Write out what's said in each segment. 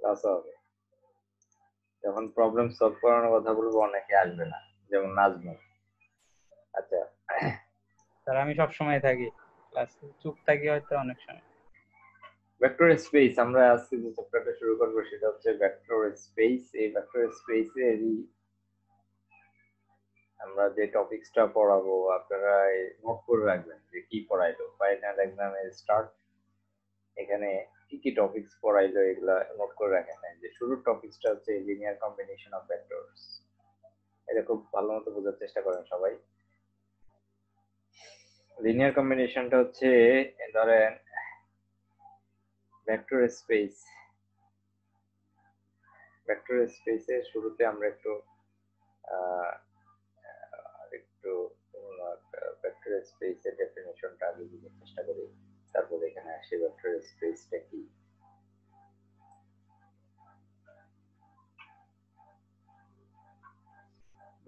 Loss হবে। যখন problem solve করানোর কথা বলবো অনেকে আসবে না, যেমন নাজমুল। আচ্ছা, স্যার আমি সব সময় থাকি ক্লাসে, চুপ থাকি হয়তো অনেক সময়। ভেক্টর স্পেস আমরা আজকে যে চ্যাপ্টারটা শুরু করবো সেটা হচ্ছে ভেক্টর স্পেস। এই ভেক্টর স্পেসেরই আমরা যে টপিকসটা পড়াবো আপনারা নোট করে রাখবেন যে কি পড়াইলো ফাইনাল এক্সামের স্টার্ট, এখানে কি কি টপিকস পড়াইলো এগুলা নোট করে রাখেন। যে শুরুর টপিকসটা হচ্ছে লিনিয়ার কম্বিনেশন অফ ভেক্টরস। এটা খুব ভালো মতো বোঝার চেষ্টা করেন সবাই। লিনিয়ার কম্বিনেশনটা হচ্ছে ধরেন ভেক্টর স্পেস। ভেক্টর স্পেসের শুরুতে আমরা একটু ভেক্টর স্পেসের ডেফিনিশনটা আগে বুঝার চেষ্টা করি, তারপর এখানে আসি ভেক্টর স্পেসটা কি।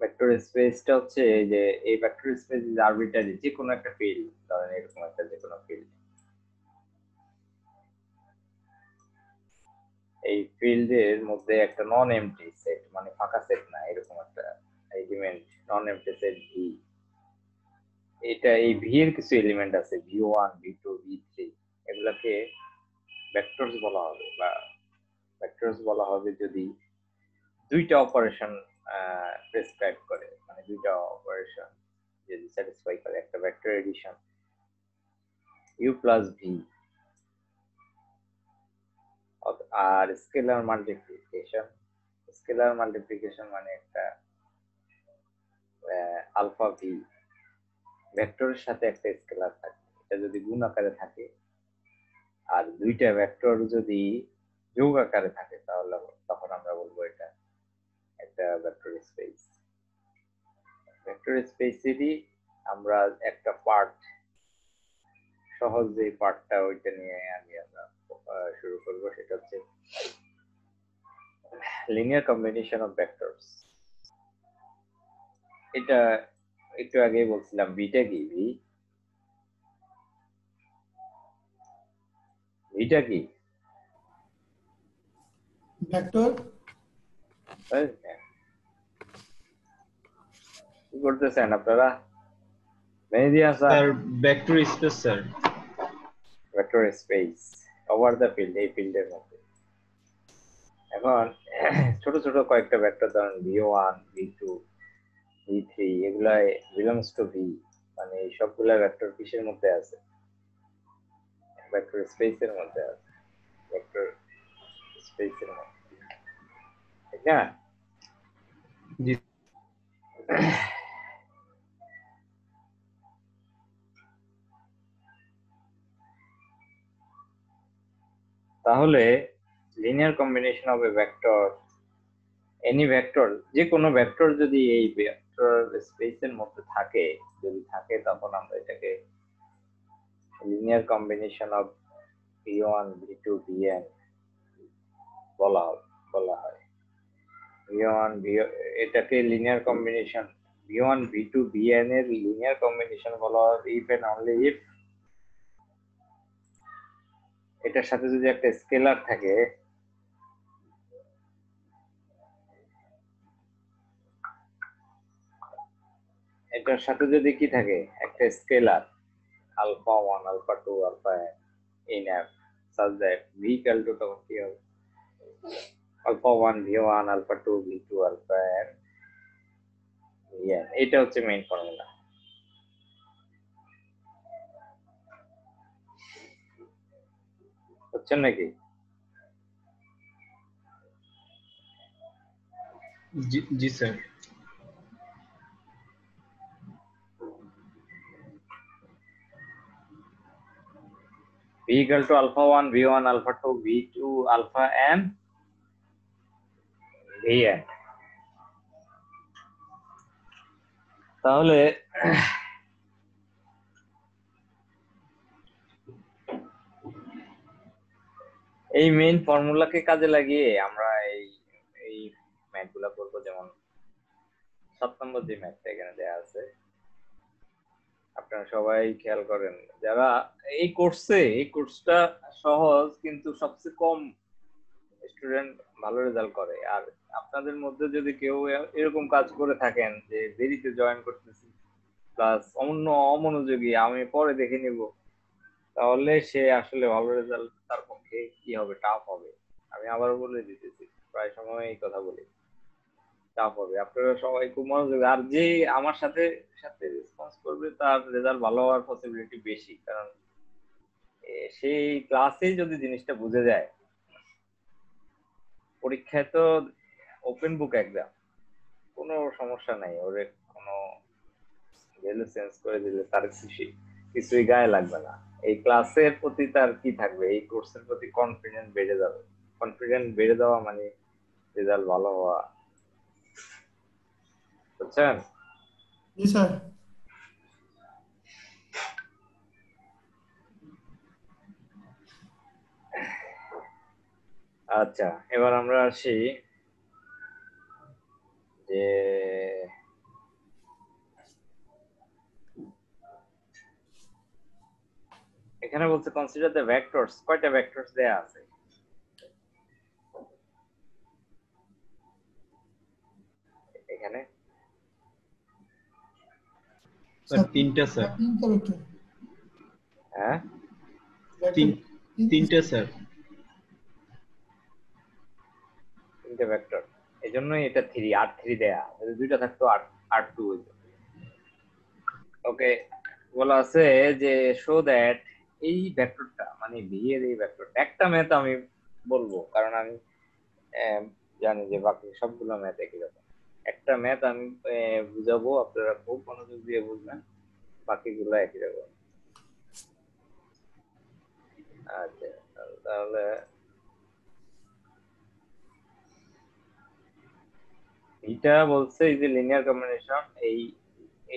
ভেক্টর স্পেসটা হচ্ছে যে এই ভেক্টর স্পেস ইজ আরবিট্রারি, যে কোনো একটা ফিল্ড, ধরেন এরকম একটা যে কোনো ফিল্ড, এই ফিল্ডের মধ্যে একটা নন এমটি সেট, মানে ফাঁকা সেট না, এরকম একটা এলিমেন্ট নন এমটি সেট ভি। এটা এই ভি এর কিছু এলিমেন্ট আছে, ভি1 ভি2 ভি3, এগুলাকে ভেক্টরস বলা হবে, বা ভেক্টরস বলা হবে যদি দুইটা অপারেশন প্রেসক্রাইব করে, মানে দুইটা অপারেশন যদি স্যাটিসফাই করে, একটা vector addition u plus v, আর স্কেলার মাল্টিপ্লিকেশন। স্কেলার মাল্টিপ্লিকেশন মানে একটা আলফা ভি, ভেক্টরের সাথে একটা স্কেলার থাকে, এটা যদি গুণ আকারে থাকে, আর দুইটা ভেক্টর যদি যোগ আকারে থাকে তাহলে তখন আমরা বলবো এটা একটা ভেক্টর স্পেস। ভেক্টর স্পেসেরই আমরা একটা পার্ট, সহজ যে পার্টটা ওইটা নিয়ে আমরা শুরু করবো, সেটা হচ্ছে লিনিয়ার কম্বিনেশন অফ ভেক্টরস। এটা একটু আগেই বলছিলাম, ভিটা কি, ভিটা কি ভেক্টর। কি করতেছেন আপনারা? Mehedi Hasan, sir vector space sir. Vector space over the field, এই ফিল্ডের মধ্যে। এখন ছোট ছোট কয়েকটা ভেক্টর, ধরুন ভি1 ভি2 ভি3, এগুলা বিলংস টু ভি, মানে এই সবগুলা ভেক্টর কিসের মধ্যে আছে? ভেক্টর স্পেসের মধ্যে আছে, ভেক্টর স্পেসের মধ্যে, ঠিক না? জি। তাহলে linear combination of A vector, any vector, যে কোনো ভেক্টর যদি এই ভেক্টর স্পেসের মধ্যে থাকে, যদি থাকে তখন আমরা এটাকে linear combination of V1 ভি2 VN বলা হয়। ভি1 এটাকে লিনিয়ার কম্বিনেশন ভি1 ভি2 ভিএন এর লিনিয়ার কম্বিনেশন বলা হয় ইফ এন্ড অনলি ইফ এটার সাথে যদি একটা স্কেলার থাকে, এটার সাথে যদি কি থাকে, একটা scalar alpha 1 alpha 2 alpha in f such that v equal to তখন কি হবে, alpha 1 v1 alpha 2 v2 alpha n vn। এটা হচ্ছে মেইন ফর্মুলা। বুঝছেন নাকি? জি sir. v equal to alpha 1 v1 alpha 2 v2 alpha n vn। তাহলে এই মেইন ফর্মুলাকে কাজে লাগিয়ে আমরা এই ম্যাথগুলো করবো। যেমন 7 নম্বর যে ম্যাথটা এখানে দেওয়া আছে, আপনারা সবাই খেয়াল করেন যারা এই কোর্সটা সহজ, কিন্তু সবচেয়ে কম স্টুডেন্ট ভালো রেজাল্ট করে। আর আপনাদের মধ্যে যদি কেউ এরকম কাজ করে থাকেন যে দেরিতে জয়েন করতেছি প্লাস অমনোযোগী, আমি পরে দেখে নিব, তাহলে সে আসলে ভালো রেজাল্ট তার পক্ষে কি হবে, টাফ হবে। আমি আবারও বলে দিতেছি, প্রায় সময় এই কথা বলি, টাফ হবে। আপনারা সবাই খুব মনোযোগী, আর যে আমার সাথে সাথে রেসপন্স করবে তার রেজাল্ট ভালো হওয়ার পসিবিলিটি বেশি, কারণ সেই ক্লাসেই যদি জিনিসটা বুঝে যায়। পরীক্ষায় তো ওপেন বুক এক্সাম, কোনো সমস্যা নাই, ওরে কোনো ভ্যালু চেঞ্জ করে দিলে তার কিছুই গায়ে লাগবে না। এই ক্লাসের প্রতি তার কি থাকবে, এই কোর্সের প্রতি কনফিডেন্স বেড়ে যাবে। কনফিডেন্স বেড়ে যাওয়া মানে রেজাল্ট ভালো হওয়া, বুঝছেন? জি স্যার। আচ্ছা, এবার আমরা আসি যে এখানে বলছে কনসিডার দ্য ভেক্টরস, কয়টা ভেক্টরস দেয়া আছে এখানে? স্যার তিনটা স্যার। তিনটা ভেক্টর। হ্যাঁ, তিনটা স্যার। তিনটা ভেক্টর, এই জন্যই এটা 3 R3 দেয়া। যদি দুইটা থাকতো R2 হইতো। ওকে, বলা আছে যে শো দ্যাট এই ভেক্টরটা মানে ভি এর এই ভেক্টরটা, একটা ম্যাথ আমি বলবো কারণ আমি জানি যে বাকি সবগুলো ম্যাথ একই রকম। একটা ম্যাথ আমি বুঝাবো, আপনারা খুব মনোযোগ দিয়ে বুঝবেন, বাকিগুলো একই রকম। আচ্ছা, তাহলে ভিটা বলছে এই যে লিনিয়ার কম্বিনেশন,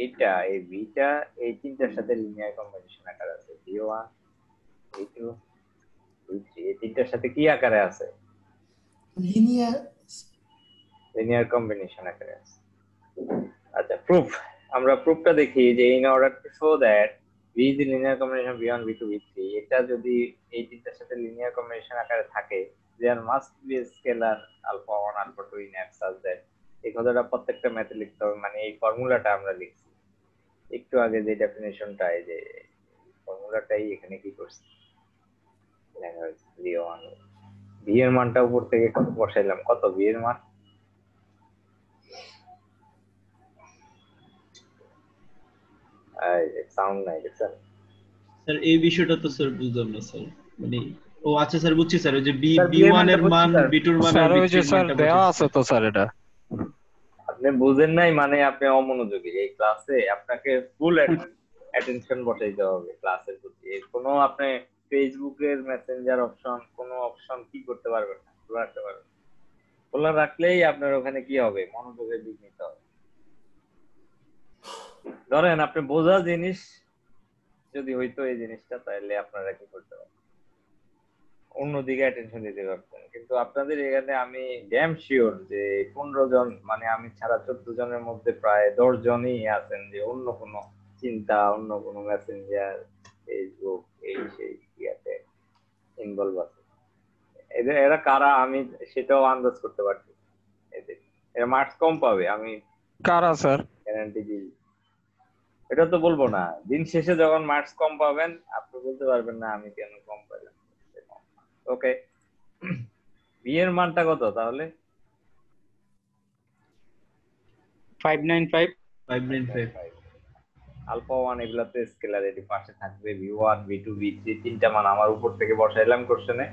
এইটা এই ভিটা এই তিনটার সাথে লিনিয়ার কম্বিনেশন আকারে আছে। v1 v2 v3 এই তিনটার সাথে কি আকারে আছে? লিনিয়ার কম্বিনেশন আকারে আছে। আচ্ছা, প্রুফ, আমরা প্রুফটা দেখি যে in order to show that v is the linear combination v1 v2 v3, এটা যদি এই তিনটার সাথে লিনিয়ার কম্বিনেশন আকারে থাকে, there must be a scalar alpha 1 alpha 2 in F such that, এই কথাটা প্রত্যেকটা ম্যাথে লিখতে হবে, মানে এই ফর্মুলাটা আমরা লিখছি একটু আগে যে ডেফিনেশনটা, এই যে ফর্মুলাটাই এখানে কি করছি, v1 v এর মানটা উপর থেকে কত বসাইলাম, কত v এর মান? সাউন্ড নাই স্যার। স্যার এই বিষয়টা তো স্যার বুঝলাম না স্যার, মানে ও আচ্ছা স্যার বুঝছি স্যার, ওই যে b1 এর মান b2 এর মান আর b3 এর মানটা দেওয়া বুঝছি আছে তো স্যার। এটা আপনি বুঝেন নাই মানে আপনি অমনোযোগী। এই ক্লাসে আপনাকে ফুল অ্যাটেনশন বসাইতে হবে ক্লাসের প্রতি। কোনো আপনি ফেসবুকের মেসেঞ্জার অপশন, কোনো অপশন কি করতে পারবেন না, খোলা রাখতে পারবেন। খোলা রাখলেই আপনার ওখানে কি হবে, মনোযোগের দিক নিতে হবে। ধরেন আপনি বোঝা জিনিস যদি হইতো এই জিনিসটা, তাহলে আপনারা কি করতে পারেন, অন্যদিকে অ্যাটেনশন দিতে পারতেন। কিন্তু আপনাদের এখানে আমি ড্যাম শিওর যে 15 জন, মানে আমি ছাড়া 14 জনের মধ্যে প্রায় 10 জনই আছেন যে অন্য কোনো চিন্তা, অন্য কোনো মেসেঞ্জার, ফেসবুক এই সেই ইয়াতে ইনভলভ আছে। এরা কারা আমি সেটাও আন্দাজ করতে পারছি। এরা মার্কস কম পাবে, আমি কারা স্যার? গ্যারান্টি দিই। এটা তো বলবো না, দিন শেষে যখন মার্কস কম পাবেন আপনি বলতে পারবেন না আমি কেন কম পাইলাম। ওকে, বি এর মানটা কত তাহলে? 595 595। আলফা 1 এগুলাতে স্কেলারিটি পাশে থাকবে, v1 v2 v3 তিনটা মান আমার উপর থেকে বসাইলাম কোশ্চেনে।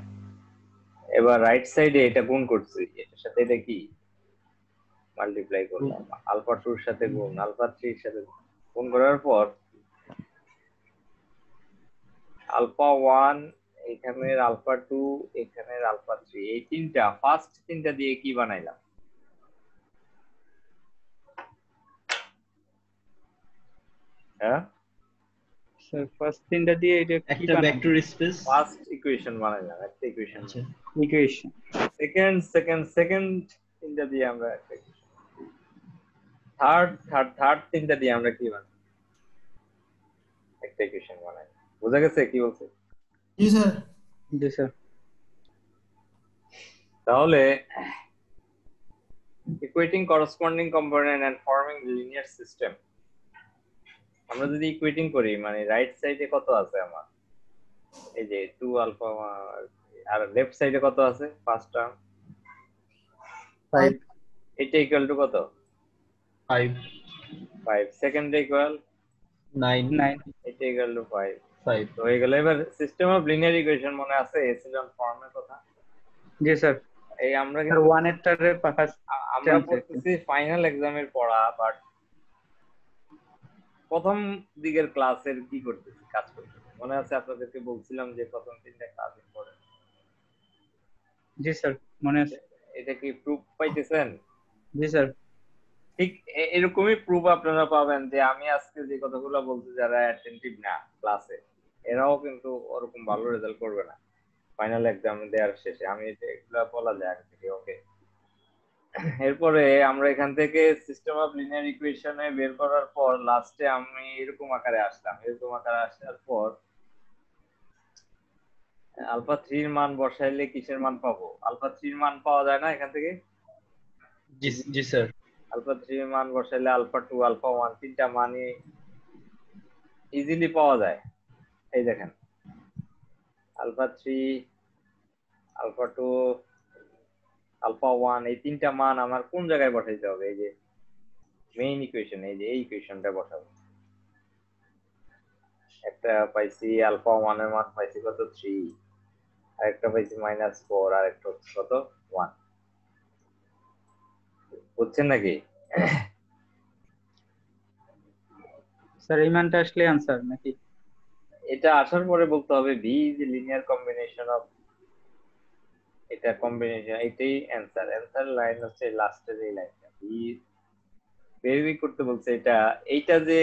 এবার রাইট সাইডে এটা গুণ করছি, এটার সাথে এটা কি মাল্টিপ্লাই করলাম, আলফা 2 এর সাথে গুণ, আলফা 3 এর সাথে গুণ করার পর আলফা 1 এখানের আলফা 2 এখানের আলফা 3, এই তিনটা ফার্স্ট তিনটা দিয়ে কি বানাইলাম? হ্যাঁ স্যার, ফার্স্ট তিনটা দিয়ে এটা কি একটা ভেক্টর স্পেস, ফার্স্ট ইকুয়েশন বানাইলাম, একটা ইকুয়েশন। আচ্ছা ইকুয়েশন। সেকেন্ড তিনটা দিয়ে আমরা একটা ইকুয়েশন, থার্ড তিনটা দিয়ে আমরা কি বানাই, একটা ইকুয়েশন বানাই। বোঝা গেছে কি বলছে? জি স্যার। জি স্যার। তাহলে equating corresponding component and forming linear system, আমরা যদি ইকুয়েটিং করি মানে রাইট সাইডে কত আছে আমার, এই যে 2 আলফা, আর লেফট সাইডে কত আছে ফার্স্ট টার্ম 5 এটা ইকুয়াল টু কত 5 5, সেকেন্ড ইকুয়াল 9 9 এটা ইকুয়াল টু 5। 5 তো হয়ে গেল। এবার সিস্টেম অফ লিনিয়ার ইকুয়েশন মনে আছে এসিলন ফর্মের কথা? জি স্যার। এই আমরা স্যার কিন্তু 1 এর টারে ফার্স্ট আমরা চান্স পড়তেছি ফাইনাল এক্সামের পড়া, বাট প্রথম দিকের ক্লাসের কি করতেছি, কাজ করতেছি। মনে আছে আপনাদেরকে বলছিলাম যে প্রথম 3টা ক্লাসের পরে। জি স্যার মনে আছে। এটা কি প্রুফ পাইতেছেন? জি স্যার। ঠিক এরকমই প্রুফ আপনারা পাবেন যে আমি আজকে যে কথাগুলো বলছি, যারা অ্যাটেন্টিভ না ক্লাসে, এরাও কিন্তু ওরকম ভালো রেজাল্ট করবে না ফাইনাল এক্সাম দেওয়ার শেষে। আমি এগুলো বলা যায় আগে থেকে। ওকে, এরপরে আমরা এখান থেকে সিস্টেম অফ লিনিয়ার ইকুয়েশনে বের করার পর লাস্টে আমি এরকম আকারে আসলাম। এরকম আকারে আসার পর আলফা 3 এর মান বসাইলে কিসের মান পাবো? আলফা 3 এর মান পাওয়া যায় না এখান থেকে? জি জি স্যার। আলফা 3 এর মান বসাইলে আলফা 2 আলফা 1 তিনটা মানই ইজিলি পাওয়া যায়। এই দেখেন আলফা 3 আলফা 2 আলফা 1 এই তিনটা মান আমার কোন জায়গায় বসাইতে হবে? এই যে মেইন ইকুয়েশন, এই যে এই ইকুয়েশনটা বসাবো। একটা পাইছি আলফা 1 এর মান পাইছি কত 3, আর একটা পাইছি -4, আর একটা হচ্ছে কত 1। বুঝছেন নাকি? স্যার এই মানটা আসলে आंसर নাকি? এটা আসার পরে বলতে হবে V is a linear combination of, এটা কম্বিনেশন, এটাই অ্যানসার। অ্যানসার লাইন হচ্ছে লাস্টের এই লাইনটা, ভি বের করতে বলছে। এটা এইটা যে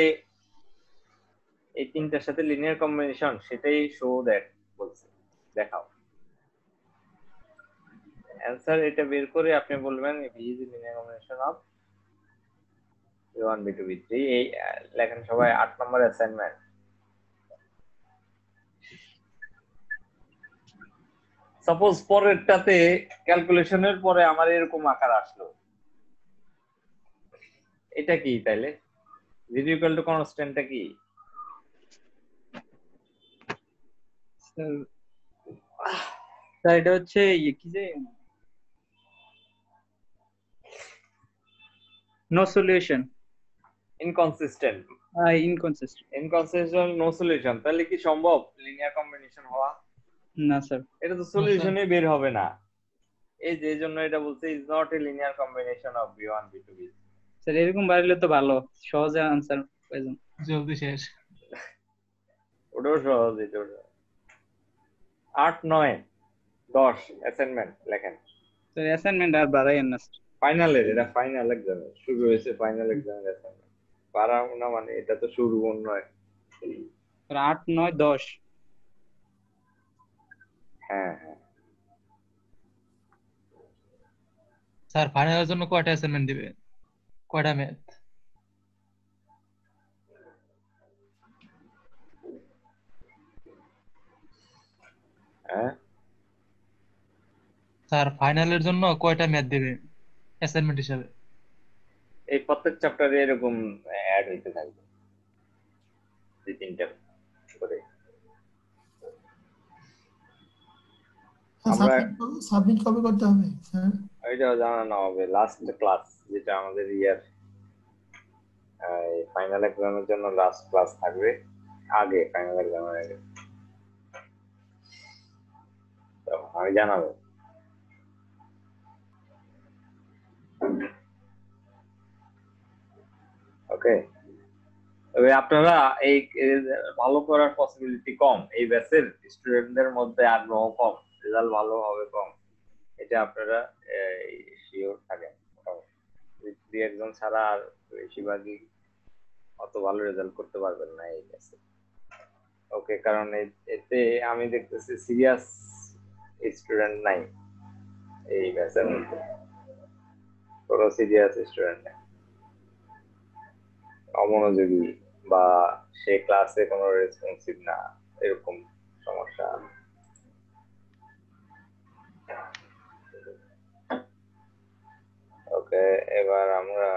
এই তিনটার সাথে লিনিয়ার কম্বিনেশন, সেটাই শো দ্যাট বলছে, দেখাও। অ্যানসার এটা বের করে আপনি বলবেন V is a linear combination of B1 B2 B3। এই লেখেন সবাই 8 নম্বর অ্যাসাইনমেন্ট। সাপোজ পরেরটাতে ক্যালকুলেশনের পরে আমার এরকম আকার আসলো, এটা কি তাইলে? জিরো ইকুয়াল টু কনস্ট্যান্টটা কি? স্যার এটা হচ্ছে কি যে no solution, inconsistent. Inconsistent no solution. তাহলে কি সম্ভব লিনিয়ার কম্বিনেশন হওয়া? না স্যার, এটা তো সলিউশনই বের হবে না। এই যে জন্য এটা বলছে is not a linear combination of B1 B2 B3। Sir এরকম বাড়লে তো ভালো, সহজে आंसर পেয়ে যান। জলদি শেষ। ওটাও সহজ, এটাও 8 9 10 অ্যাসাইনমেন্ট লেখেন। স্যার অ্যাসাইনমেন্ট আর বাড়াইয়েন না স্যার। ফাইনালের, এটা ফাইনাল এক্সাম শুরু হয়েছে, ফাইনাল এক্সামের অ্যাসাইনমেন্ট পারাও না, মানে এটা তো শুরু অন্য এক। স্যার 8 9 10। হ্যাঁ হ্যাঁ। স্যার ফাইনালের জন্য কয়টা অ্যাসাইনমেন্ট দিবে? কয়টা ম্যাথ? হ্যাঁ স্যার ফাইনালের জন্য কয়টা ম্যাথ দিবে অ্যাসাইনমেন্ট হিসাবে? এই প্রত্যেক চ্যাপ্টারে এরকম অ্যাড হইতে থাকবে 2-3টা করে। আমরা সাবমিট কবে করতে হবে স্যার? এটাও জানানো হবে লাস্ট ক্লাস, যেটা আমাদের ইয়ার ফাইনাল এক্সামের জন্য লাস্ট ক্লাস থাকবে, আগে ফাইনাল এক্সামের আগে। তো আমি জানাবো। ওকে, তবে আপনারা এই ভালো করার পসিবিলিটি কম, এই ব্যাচের স্টুডেন্টদের মধ্যে আগ্রহ কম, রেজাল্ট ভালো হবে কম, এটা আপনারা শিওর থাকেন। মোটামুটি একজন ছাড়া আর বেশিরভাগই অত ভালো রেজাল্ট করতে পারবেন না এই ব্যাচে। ওকে, কারণ এতে আমি দেখতেছি সিরিয়াস স্টুডেন্ট নাই এই ব্যাচের মধ্যে, কোনো সিরিয়াস স্টুডেন্ট নেই, অমনোযোগী বা সে ক্লাসে কোনো রেসপন্সিভ না, এরকম সমস্যা। এবার আমরা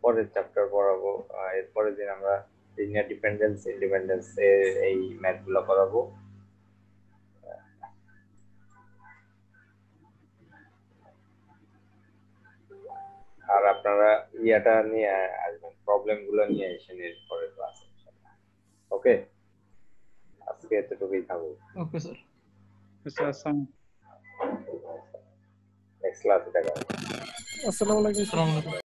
পরের চ্যাপ্টার পড়াবো। এর পরের দিন আমরা লিনিয়ার ডিপেন্ডেন্স ইন্ডিপেন্ডেন্স এর এই ম্যাথ গুলো করাবো। আর আপনারা ইয়াটা নিয়ে আসবেন, প্রবলেম গুলো নিয়ে আসেন এর পরের ক্লাসে। ওকে, আজকে এতটুকুই থাকবো। Okay sir. নেক্সট ক্লাসে দেখা হবে। আসসালামু আলাইকুম। আসসালামু আলাইকুম।